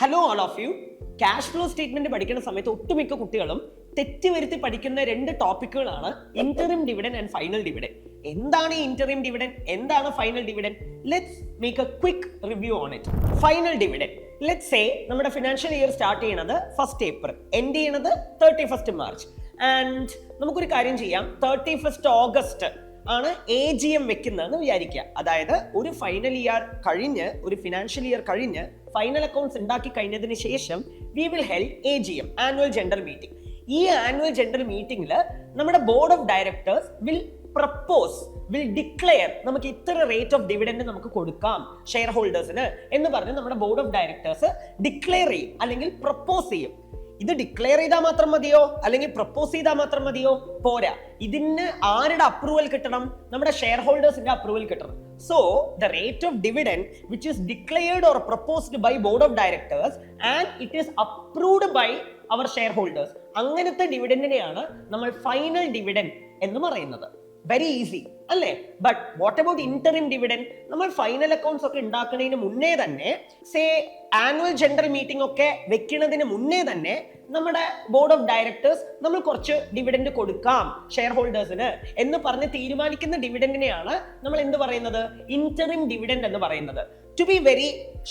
Hello all of you. Cash flow statement പഠിക്കുന്ന സമയത്ത് ഒട്ടുമിക്ക കുട്ടികളും തെറ്റുവരുത്തി പഠിക്കുന്ന രണ്ട് ടോപ്പിക്കുകളാണ് interim dividend and final dividend. എന്താണ് ഈ ഇന്ററിം ഡിവിഡൻഡ്, എന്താണ് final dividend? Let's make a quick review on it. Final dividend, let's say നമ്മുടെ ഫിനാൻഷ്യൽ ഇയർ സ്റ്റാർട്ട് ചെയ്യുന്നത് 1st April, എൻഡ് ചെയ്യുന്നത് 31st March. ആൻഡ് നമുക്കൊരു കാര്യം ചെയ്യാം, 31st August ആണ് AGM വെക്കുന്നതെന്ന് വിചാരിക്കുക. അതായത് ഒരു ഫൈനൽ ഇയർ കഴിഞ്ഞ്, ഒരു ഫിനാൻഷ്യൽ ഇയർ കഴിഞ്ഞ് ഫൈനൽ അക്കൗണ്ട്സ് ഉണ്ടാക്കി കഴിഞ്ഞതിന് ശേഷം we will held AGM, annual general meeting. ഈ ആനുവൽ ജനറൽ മീറ്റിംഗിൽ നമ്മുടെ board of directors will declare നമുക്ക് ഇത്ര റേറ്റ് ഓഫ് ഡിവിഡൻഡ് നമുക്ക് കൊടുക്കാം ഷെയർ ഹോൾഡേഴ്സിന് എന്ന് പറഞ്ഞ് നമ്മുടെ ബോർഡ് ഓഫ് ഡയറക്ടേഴ്സ് ഡിക്ലെയർ ചെയ്യും, അല്ലെങ്കിൽ പ്രപ്പോസ് ചെയ്യും. ഇത് ഡിക്ലെയർ ചെയ്താൽ മാത്രം മതിയോ, അല്ലെങ്കിൽ പ്രപ്പോസ് ചെയ്താൽ മാത്രം മതിയോ? പോരാ. ഇതിന് ആരുടെ അപ്രൂവൽ കിട്ടണം? നമ്മുടെ ഷെയർ ഹോൾഡേഴ്സിന്റെ അപ്രൂവൽ കിട്ടണം. So the rate of dividend which is declared or proposed by board of directors and it is approved by our shareholders, അങ്ങനത്തെ ഡിവിഡൻഡിനെയാണ് നമ്മൾ ഫൈനൽ ഡിവിഡൻഡ് എന്ന് പറയുന്നത്. വെരി ഈസി അല്ലേ? But what about interim dividend? നമ്മൾ final accounts ഒക്കെ ഉണ്ടാക്കുന്നതിന് മുന്നേ തന്നെ, സേ ആനുവൽ ജനറൽ മീറ്റിംഗ് ഒക്കെ വെക്കുന്നതിന് മുന്നേ തന്നെ നമ്മുടെ ബോർഡ് ഓഫ് ഡയറക്ടേഴ്സ് നമ്മൾ കുറച്ച് ഡിവിഡൻഡ് കൊടുക്കാം ഷെയർ ഹോൾഡേഴ്സിന് എന്ന് പറഞ്ഞ് തീരുമാനിക്കുന്ന ഡിവിഡൻഡിനെയാണ് നമ്മൾ എന്ത് പറയുന്നത്? ഇന്ററിം ഡിവിഡൻഡ് എന്ന് പറയുന്നത്. To be very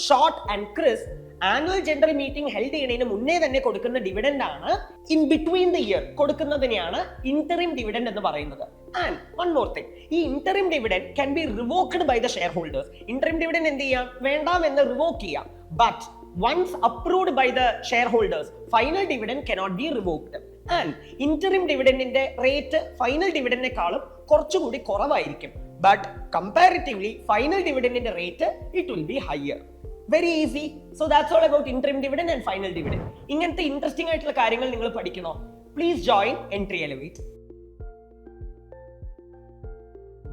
short and crisp, annual general meeting held ചെയ്യുന്നതിന് മുന്നേ തന്നെ കൊടുക്കുന്ന ഡിവിഡൻഡ് ആണ് ഇൻ ബിറ്റ്വീൻ ദ ഇയർ കൊടുക്കുന്നതിനെയാണ് ഇന്ററിം ഡിവിഡൻഡ് എന്ന് പറയുന്നത്. ആൻഡ് വൺ മോർ തിങ്, ഈ interim dividend can be revoked by the shareholders. Interim dividend എന്ത് ചെയ്യാം? വേണ്ടാമെന്ന് റിവോക്ക് ചെയ്യാം. But once approved by the shareholders, final dividend cannot be revoked. And interim dividend ന്റെ rate final ഡിവിഡൻഡിനേക്കാളും കുറച്ചുകൂടി കുറവായിരിക്കും. But comparatively final ഡിവിഡൻഡിന്റെ rate it will be higher. Very easy. So that's all about interim dividend and final dividend. ഇങ്ങനത്തെ interesting ആയിട്ടുള്ള കാര്യങ്ങൾ നിങ്ങൾ പഠിക്കണോ? Please join Entri elevate.